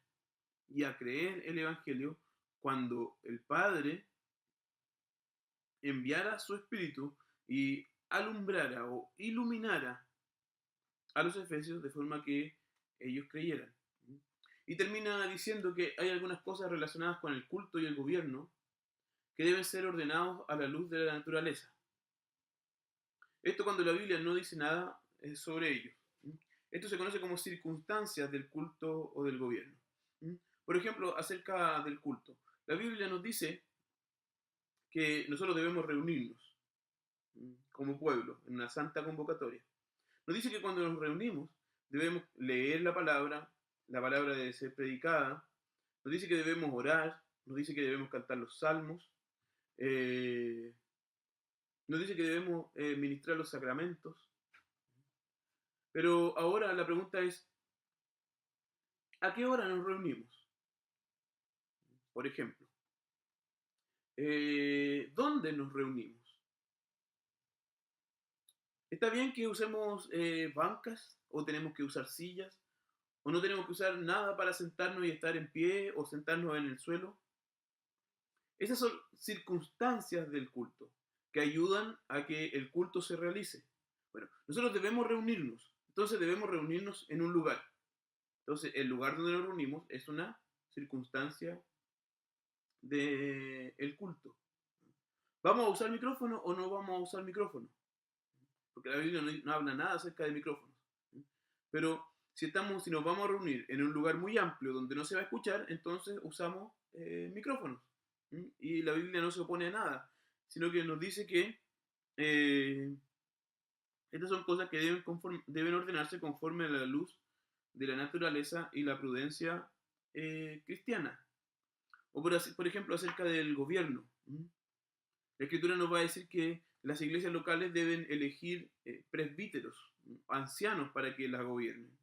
y a creer el Evangelio cuando el Padre enviara su espíritu y alumbrara o iluminara a los efesios de forma que ellos creyeran. Y termina diciendo que hay algunas cosas relacionadas con el culto y el gobierno que deben ser ordenados a la luz de la naturaleza. Esto cuando la Biblia no dice nada sobre ello. Esto se conoce como circunstancias del culto o del gobierno. Por ejemplo, acerca del culto. La Biblia nos dice que nosotros debemos reunirnos como pueblo en una santa convocatoria. Nos dice que cuando nos reunimos debemos leer la palabra debe ser predicada, nos dice que debemos orar, nos dice que debemos cantar los salmos, nos dice que debemos ministrar los sacramentos. Pero ahora la pregunta es, ¿a qué hora nos reunimos? Por ejemplo, ¿dónde nos reunimos? ¿Está bien que usemos bancas o tenemos que usar sillas? ¿O no tenemos que usar nada para sentarnos y estar en pie o sentarnos en el suelo? Esas son circunstancias del culto que ayudan a que el culto se realice. Bueno, nosotros debemos reunirnos. Entonces debemos reunirnos en un lugar. Entonces, el lugar donde nos reunimos es una circunstancia del culto. ¿Vamos a usar micrófono o no vamos a usar micrófono? Porque la Biblia no habla nada acerca de micrófonos. Pero si nos vamos a reunir en un lugar muy amplio donde no se va a escuchar, entonces usamos micrófonos. Y la Biblia no se opone a nada, sino que nos dice que eh, estas son cosas que deben ordenarse conforme a la luz de la naturaleza y la prudencia cristiana. O por ejemplo, acerca del gobierno. La Escritura nos va a decir que las iglesias locales deben elegir presbíteros, ancianos, para que las gobiernen.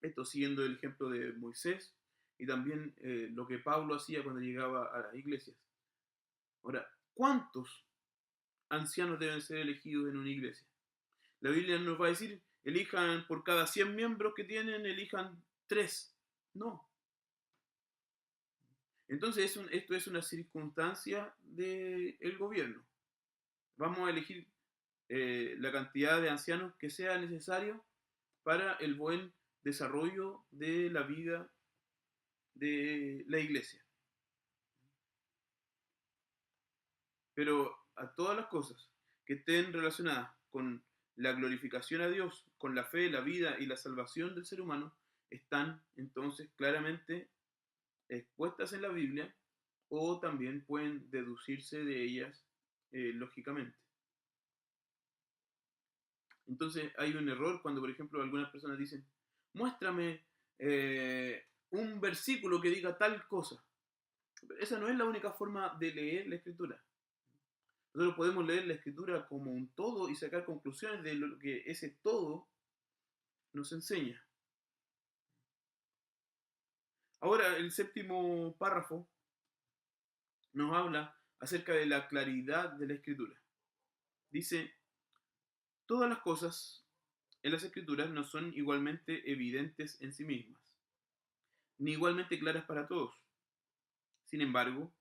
Esto siguiendo el ejemplo de Moisés y también lo que Pablo hacía cuando llegaba a las iglesias. Ahora, ¿cuántos ancianos deben ser elegidos en una iglesia? La Biblia nos va a decir, elijan por cada 100 miembros que tienen, elijan 3. No. Entonces esto es una circunstancia del gobierno. Vamos a elegir la cantidad de ancianos que sea necesario para el buen desarrollo de la vida de la iglesia. Pero a todas las cosas que estén relacionadas con la glorificación a Dios, con la fe, la vida y la salvación del ser humano, están entonces claramente expuestas en la Biblia o también pueden deducirse de ellas lógicamente. Entonces hay un error cuando, por ejemplo, algunas personas dicen, muéstrame un versículo que diga tal cosa. Esa no es la única forma de leer la Escritura. Nosotros podemos leer la Escritura como un todo y sacar conclusiones de lo que ese todo nos enseña. Ahora, el séptimo párrafo nos habla acerca de la claridad de la Escritura. Dice, todas las cosas en las Escrituras no son igualmente evidentes en sí mismas, ni igualmente claras para todos. Sin embargo,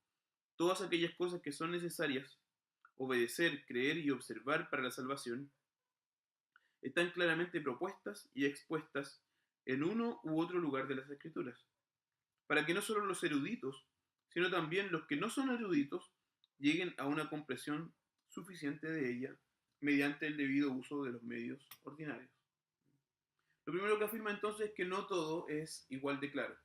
todas aquellas cosas que son necesarias, obedecer, creer y observar para la salvación, están claramente propuestas y expuestas en uno u otro lugar de las Escrituras, para que no solo los eruditos, sino también los que no son eruditos, lleguen a una comprensión suficiente de ella mediante el debido uso de los medios ordinarios. Lo primero que afirma entonces es que no todo es igual de claro.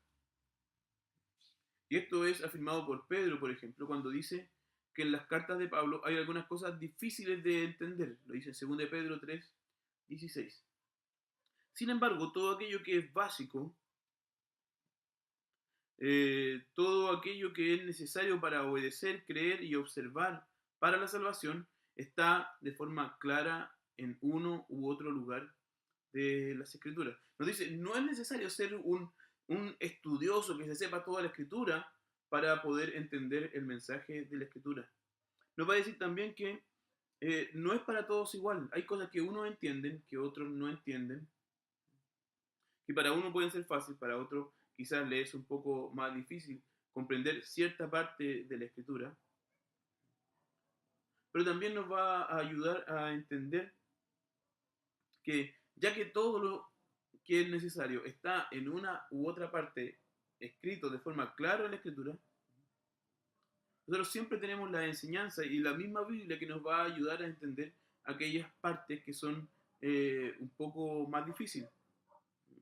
Y esto es afirmado por Pedro, por ejemplo, cuando dice que en las cartas de Pablo hay algunas cosas difíciles de entender. Lo dice en 2 Pedro 3, 16. Sin embargo, todo aquello que es básico, todo aquello que es necesario para obedecer, creer y observar para la salvación, está de forma clara en uno u otro lugar de las Escrituras. Nos dice, no es necesario ser un estudioso que se sepa toda la Escritura para poder entender el mensaje de la Escritura. Nos va a decir también que no es para todos igual. Hay cosas que unos entienden, que otros no entienden, que para uno pueden ser fáciles, para otro quizás le es un poco más difícil comprender cierta parte de la Escritura. Pero también nos va a ayudar a entender que ya que todo lo que es necesario está en una u otra parte escrito de forma clara en la Escritura, nosotros siempre tenemos la enseñanza y la misma Biblia que nos va a ayudar a entender aquellas partes que son un poco más difíciles.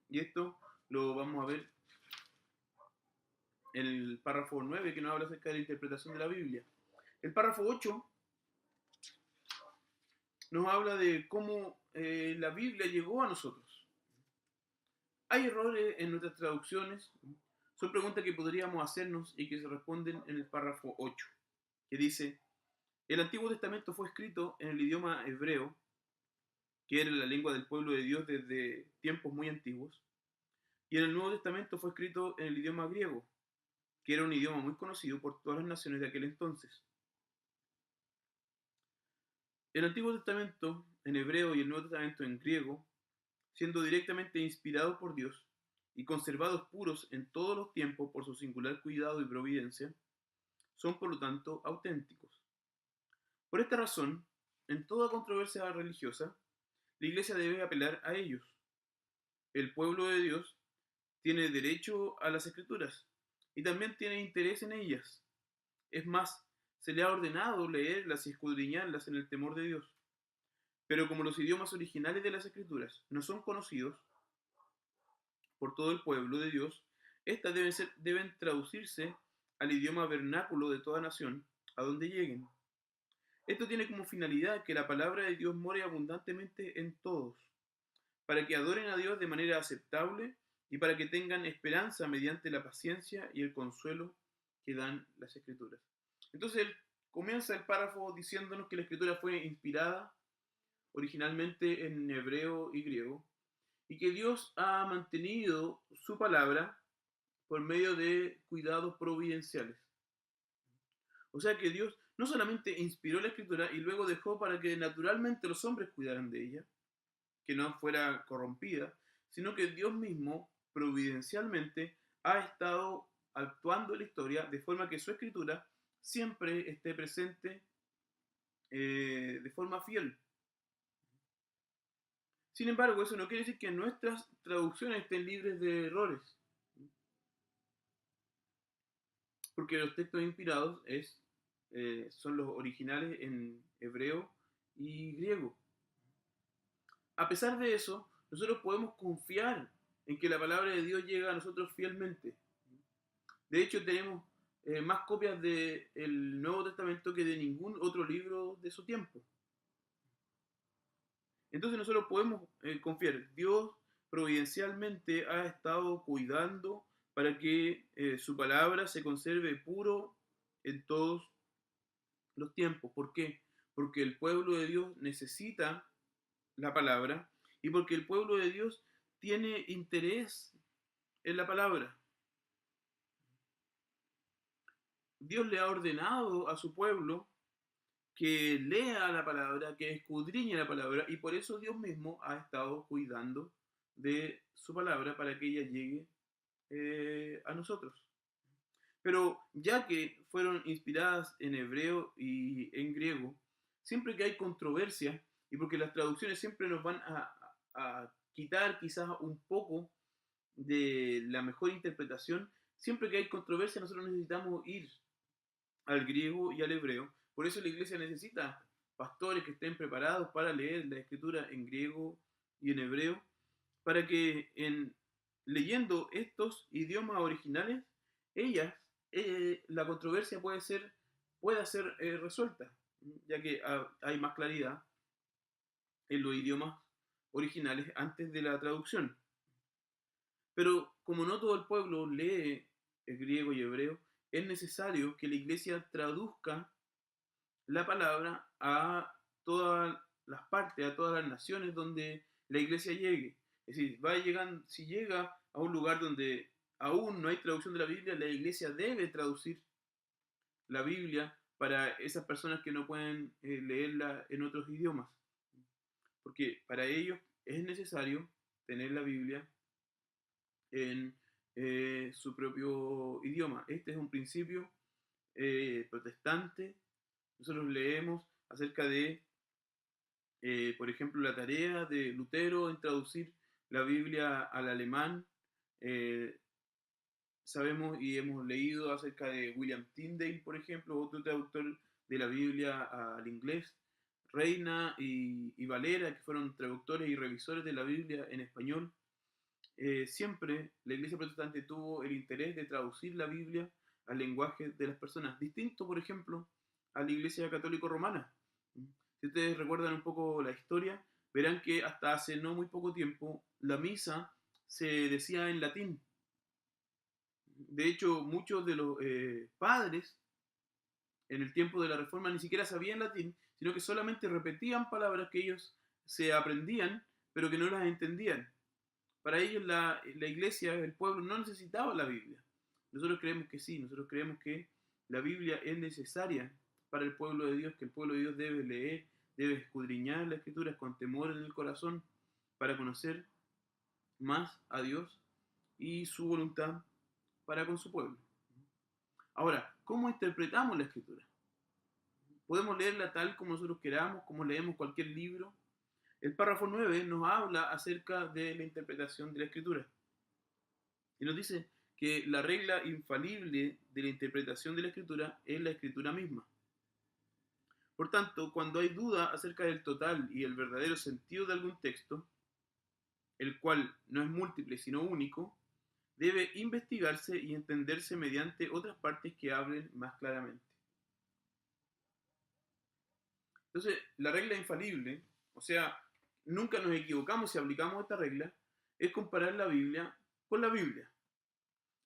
Y esto lo vamos a ver en el párrafo 9 que nos habla acerca de la interpretación de la Biblia. El párrafo 8 nos habla de cómo la Biblia llegó a nosotros. Hay errores en nuestras traducciones. Son preguntas que podríamos hacernos y que se responden en el párrafo 8, que dice, el Antiguo Testamento fue escrito en el idioma hebreo, que era la lengua del pueblo de Dios desde tiempos muy antiguos, y en el Nuevo Testamento fue escrito en el idioma griego, que era un idioma muy conocido por todas las naciones de aquel entonces. El Antiguo Testamento en hebreo y el Nuevo Testamento en griego, siendo directamente inspirados por Dios y conservados puros en todos los tiempos por su singular cuidado y providencia, son por lo tanto auténticos. Por esta razón, en toda controversia religiosa, la Iglesia debe apelar a ellos. el pueblo de Dios tiene derecho a las escrituras y también tiene interés en ellas. Es más, se le ha ordenado leerlas y escudriñarlas en el temor de Dios. Pero como los idiomas originales de las escrituras no son conocidos por todo el pueblo de Dios, estas deben traducirse al idioma vernáculo de toda nación, a donde lleguen. Esto tiene como finalidad que la palabra de Dios more abundantemente en todos, para que adoren a Dios de manera aceptable y para que tengan esperanza mediante la paciencia y el consuelo que dan las escrituras. Entonces él comienza el párrafo diciéndonos que la escritura fue inspirada originalmente en hebreo y griego, y que Dios ha mantenido su palabra por medio de cuidados providenciales. O sea que Dios no solamente inspiró la escritura y luego dejó para que naturalmente los hombres cuidaran de ella, que no fuera corrompida, sino que Dios mismo providencialmente ha estado actuando en la historia de forma que su escritura siempre esté presente de forma fiel. Sin embargo, eso no quiere decir que nuestras traducciones estén libres de errores, porque los textos inspirados son los originales en hebreo y griego. A pesar de eso, nosotros podemos confiar en que la palabra de Dios llega a nosotros fielmente. De hecho, tenemos más copias del Nuevo Testamento que de ningún otro libro de su tiempo. Entonces nosotros podemos confiar. Dios providencialmente ha estado cuidando para que su palabra se conserve puro en todos los tiempos. ¿Por qué? Porque el pueblo de Dios necesita la palabra y porque el pueblo de Dios tiene interés en la palabra. Dios le ha ordenado a su pueblo que lea la palabra, que escudriñe la palabra, y por eso Dios mismo ha estado cuidando de su palabra para que ella llegue a nosotros. Pero ya que fueron inspiradas en hebreo y en griego, siempre que hay controversia, y porque las traducciones siempre nos van a quitar quizás un poco de la mejor interpretación, siempre que hay controversia nosotros necesitamos ir al griego y al hebreo. Por eso la iglesia necesita pastores que estén preparados para leer la escritura en griego y en hebreo, para que leyendo estos idiomas originales, la controversia pueda ser resuelta, ya que hay más claridad en los idiomas originales antes de la traducción. Pero como no todo el pueblo lee el griego y hebreo, es necesario que la iglesia traduzca la palabra a todas las partes, a todas las naciones donde la iglesia llegue. Es decir, si llega a un lugar donde aún no hay traducción de la Biblia, la iglesia debe traducir la Biblia para esas personas que no pueden leerla en otros idiomas. Porque para ellos es necesario tener la Biblia en su propio idioma. Este es un principio protestante. Nosotros leemos acerca de, por ejemplo, la tarea de Lutero en traducir la Biblia al alemán. Eh, Sabemos y hemos leído acerca de William Tyndale, por ejemplo, otro traductor de la Biblia al inglés. Reina y Valera, que fueron traductores y revisores de la Biblia en español. Siempre la iglesia protestante tuvo el interés de traducir la Biblia al lenguaje de las personas, distinto, por ejemplo, a la iglesia católico romana. Si ustedes recuerdan un poco la historia, verán que hasta hace no muy poco tiempo la misa se decía en latín. De hecho, muchos de los padres en el tiempo de la Reforma ni siquiera sabían latín, sino que solamente repetían palabras que ellos se aprendían, pero que no las entendían. Para ellos la iglesia, el pueblo, no necesitaba la Biblia. Nosotros creemos que sí, nosotros creemos que la Biblia es necesaria para el pueblo de Dios, que el pueblo de Dios debe leer, debe escudriñar las escrituras con temor en el corazón para conocer más a Dios y su voluntad para con su pueblo. Ahora, ¿cómo interpretamos la escritura? ¿Podemos leerla tal como nosotros queramos, como leemos cualquier libro? El párrafo 9 nos habla acerca de la interpretación de la Escritura y nos dice que la regla infalible de la interpretación de la Escritura es la Escritura misma. Por tanto, cuando hay duda acerca del total y el verdadero sentido de algún texto, el cual no es múltiple sino único, debe investigarse y entenderse mediante otras partes que hablen más claramente. Entonces, la regla infalible, o sea, nunca nos equivocamos si aplicamos esta regla, es comparar la Biblia con la Biblia.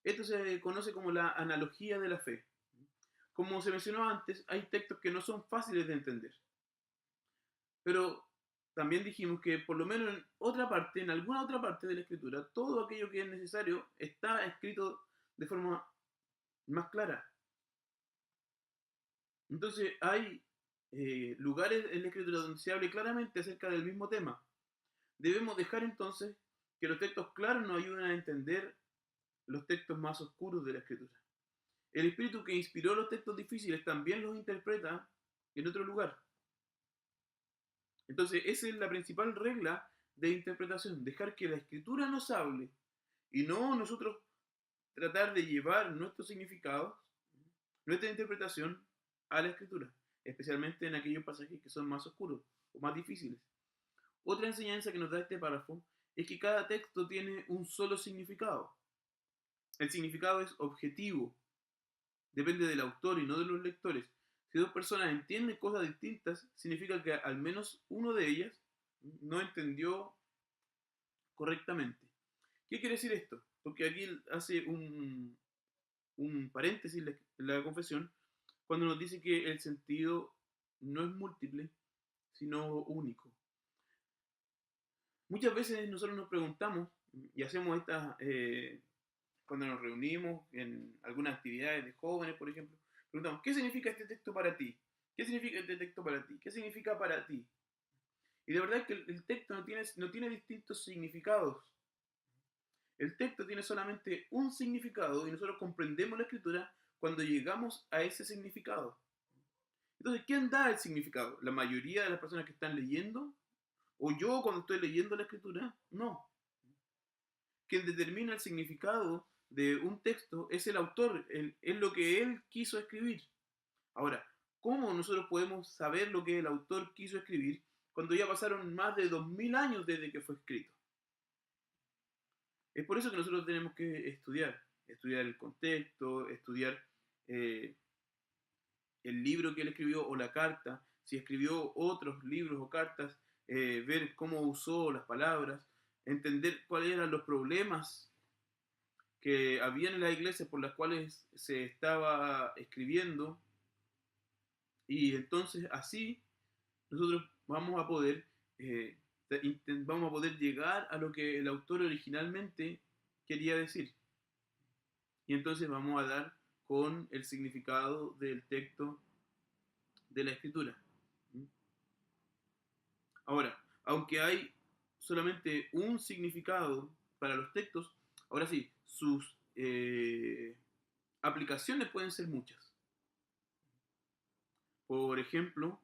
Esto se conoce como la analogía de la fe. Como se mencionó antes, hay textos que no son fáciles de entender. Pero también dijimos que por lo menos en otra parte, en alguna otra parte de la escritura, todo aquello que es necesario está escrito de forma más clara. Entonces hay lugares en la escritura donde se hable claramente acerca del mismo tema. Debemos dejar entonces que los textos claros nos ayuden a entender los textos más oscuros de la escritura. El espíritu que inspiró los textos difíciles también los interpreta en otro lugar. Entonces, esa es la principal regla de interpretación, dejar que la escritura nos hable y no nosotros tratar de llevar nuestros significados, nuestra interpretación a la escritura, especialmente en aquellos pasajes que son más oscuros o más difíciles. Otra enseñanza que nos da este párrafo es que cada texto tiene un solo significado. El significado es objetivo, depende del autor y no de los lectores. Si dos personas entienden cosas distintas, significa que al menos uno de ellas no entendió correctamente. ¿Qué quiere decir esto? Porque aquí hace un paréntesis en la confesión cuando nos dice que el sentido no es múltiple, sino único. Muchas veces nosotros nos preguntamos y hacemos estas, cuando nos reunimos en algunas actividades de jóvenes, por ejemplo, preguntamos, ¿qué significa este texto para ti? ¿Qué significa este texto para ti? ¿Qué significa para ti? Y de verdad es que el texto no tiene distintos significados. El texto tiene solamente un significado y nosotros comprendemos la escritura cuando llegamos a ese significado. Entonces, ¿quién da el significado? ¿La mayoría de las personas que están leyendo? ¿O yo cuando estoy leyendo la escritura? No. Quien determina el significado de un texto es el autor, es lo que él quiso escribir. Ahora, ¿cómo nosotros podemos saber lo que el autor quiso escribir cuando ya pasaron más de 2000 años desde que fue escrito? Es por eso que nosotros tenemos que estudiar el contexto, estudiar eh, el libro que él escribió o la carta, si escribió otros libros o cartas, ver cómo usó las palabras, entender cuáles eran los problemas que habían en la iglesia por las cuales se estaba escribiendo, y entonces así nosotros eh, vamos a poder llegar a lo que el autor originalmente quería decir. Y entonces vamos a dar con el significado del texto de la escritura. Ahora, aunque hay solamente un significado para los textos, ahora sí, sus aplicaciones pueden ser muchas. Por ejemplo,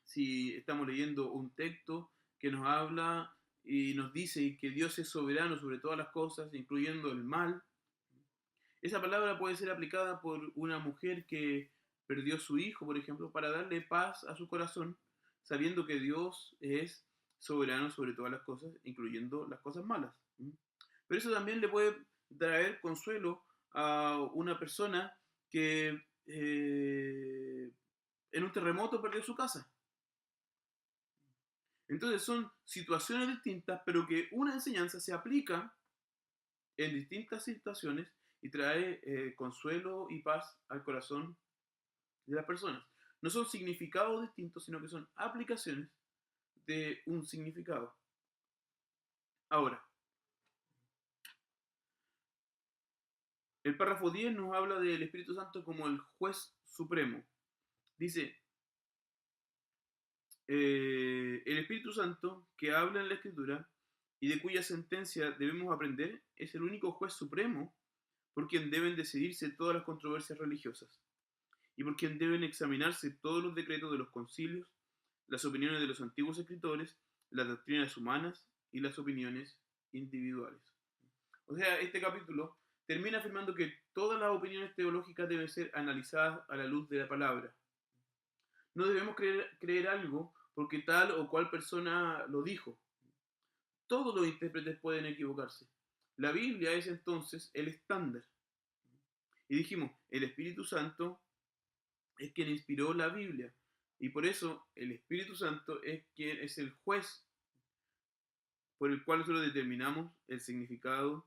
si estamos leyendo un texto que nos habla y nos dice que Dios es soberano sobre todas las cosas, incluyendo el mal, esa palabra puede ser aplicada por una mujer que perdió su hijo, por ejemplo, para darle paz a su corazón, sabiendo que Dios es soberano sobre todas las cosas, incluyendo las cosas malas. Pero eso también le puede traer consuelo a una persona que en un terremoto perdió su casa. Entonces son situaciones distintas, pero que una enseñanza se aplica en distintas situaciones y trae consuelo y paz al corazón de las personas. No son significados distintos, sino que son aplicaciones de un significado. Ahora, el párrafo 10 nos habla del Espíritu Santo como el juez supremo. Dice, el Espíritu Santo que habla en la Escritura y de cuya sentencia debemos aprender es el único juez supremo por quien deben decidirse todas las controversias religiosas y por quien deben examinarse todos los decretos de los concilios, las opiniones de los antiguos escritores, las doctrinas humanas y las opiniones individuales. O sea, este capítulo termina afirmando que todas las opiniones teológicas deben ser analizadas a la luz de la palabra. No debemos creer algo porque tal o cual persona lo dijo. Todos los intérpretes pueden equivocarse. La Biblia es entonces el estándar. Y dijimos, el Espíritu Santo es quien inspiró la Biblia. Y por eso el Espíritu Santo es quien es el juez por el cual nosotros determinamos el significado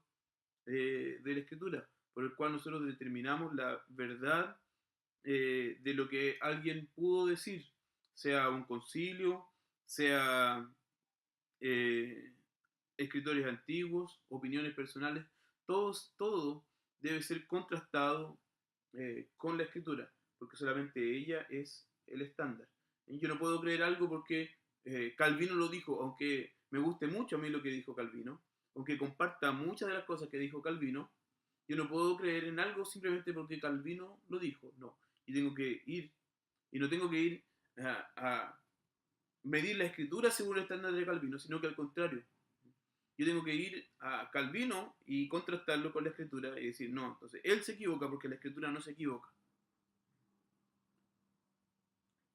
de la Escritura, por el cual nosotros determinamos la verdad de lo que alguien pudo decir, sea un concilio, sea eh, escritores antiguos, opiniones personales, todo debe ser contrastado con la escritura, porque solamente ella es el estándar. Yo no puedo creer algo porque Calvino lo dijo, aunque me guste mucho a mí lo que dijo Calvino, aunque comparta muchas de las cosas que dijo Calvino, yo no puedo creer en algo simplemente porque Calvino lo dijo, no. Y tengo que ir, y no tengo que ir a medir la escritura según el estándar de Calvino, sino que al contrario, yo tengo que ir a Calvino y contrastarlo con la escritura y decir, no, entonces él se equivoca porque la escritura no se equivoca.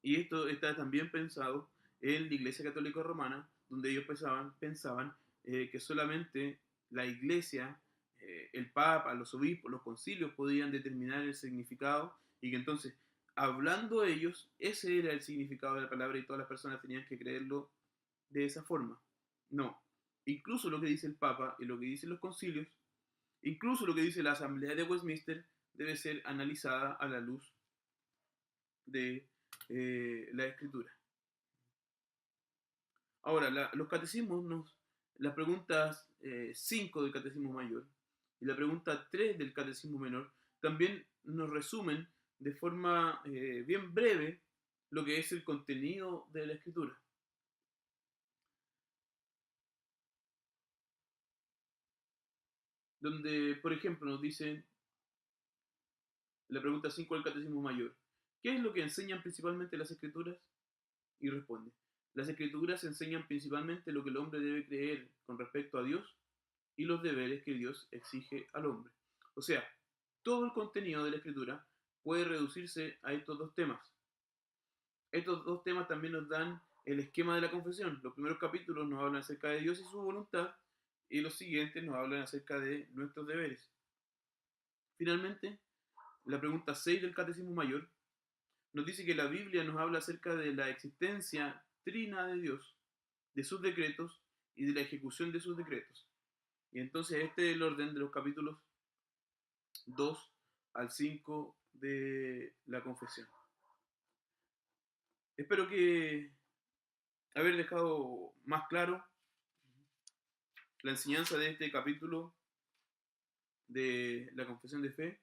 Y esto está también pensado en la Iglesia Católica Romana, donde ellos pensaban que solamente la Iglesia, el Papa, los obispos, los concilios podían determinar el significado y que entonces, hablando ellos, ese era el significado de la palabra y todas las personas tenían que creerlo de esa forma. No. Incluso lo que dice el Papa y lo que dicen los concilios, incluso lo que dice la Asamblea de Westminster, debe ser analizada a la luz de la escritura. Ahora, los catecismos, las preguntas 5 del catecismo mayor y la pregunta 3 del catecismo menor también nos resumen de forma bien breve lo que es el contenido de la escritura. Donde, por ejemplo, nos dice la pregunta 5 del catecismo mayor: ¿qué es lo que enseñan principalmente las escrituras? Y responde: las escrituras enseñan principalmente lo que el hombre debe creer con respecto a Dios y los deberes que Dios exige al hombre. O sea, todo el contenido de la escritura puede reducirse a estos dos temas. Estos dos temas también nos dan el esquema de la confesión. Los primeros capítulos nos hablan acerca de Dios y su voluntad, y los siguientes nos hablan acerca de nuestros deberes. Finalmente, la pregunta 6 del Catecismo Mayor nos dice que la Biblia nos habla acerca de la existencia trina de Dios, de sus decretos y de la ejecución de sus decretos. Y entonces este es el orden de los capítulos 2 al 5 de la confesión. Espero que haber dejado más claro la enseñanza de este capítulo de la confesión de fe.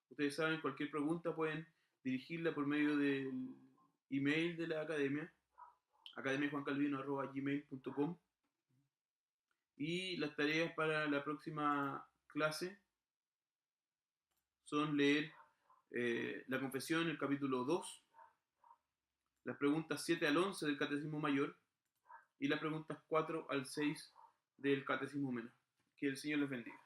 Ustedes saben, cualquier pregunta pueden dirigirla por medio del email de la academia, academiajuancalvino@gmail.com. Y las tareas para la próxima clase son leer la confesión, el capítulo 2, las preguntas 7 al 11 del Catecismo Mayor y las preguntas 4 al 6 del Catecismo Menor. Que el Señor les bendiga.